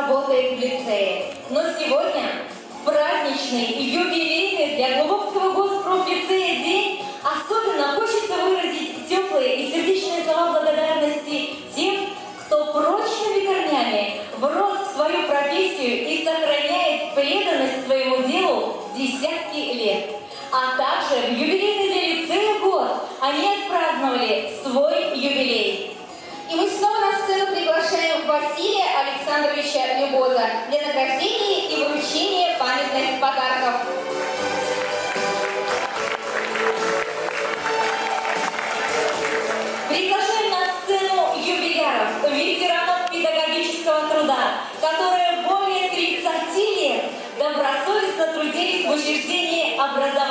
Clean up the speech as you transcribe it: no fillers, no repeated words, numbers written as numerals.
работает в лицее. Но сегодня, в праздничный и юбилейный для Глубокского госпрофлицея день, особенно хочется выразить теплые и сердечные слова благодарности тем, кто прочными корнями врос в свою профессию и сохраняет преданность своему делу десятки лет. А также в юбилейный для лицея год они отпраздновали свой юбилей. И мы снова на сцену приглашаем Василия Александровича Любоза для награждения и вручения памятных подарков. Приглашаем на сцену юбиляров, ветеранов педагогического труда, которые более 30 лет добросовестно трудились в учреждении образования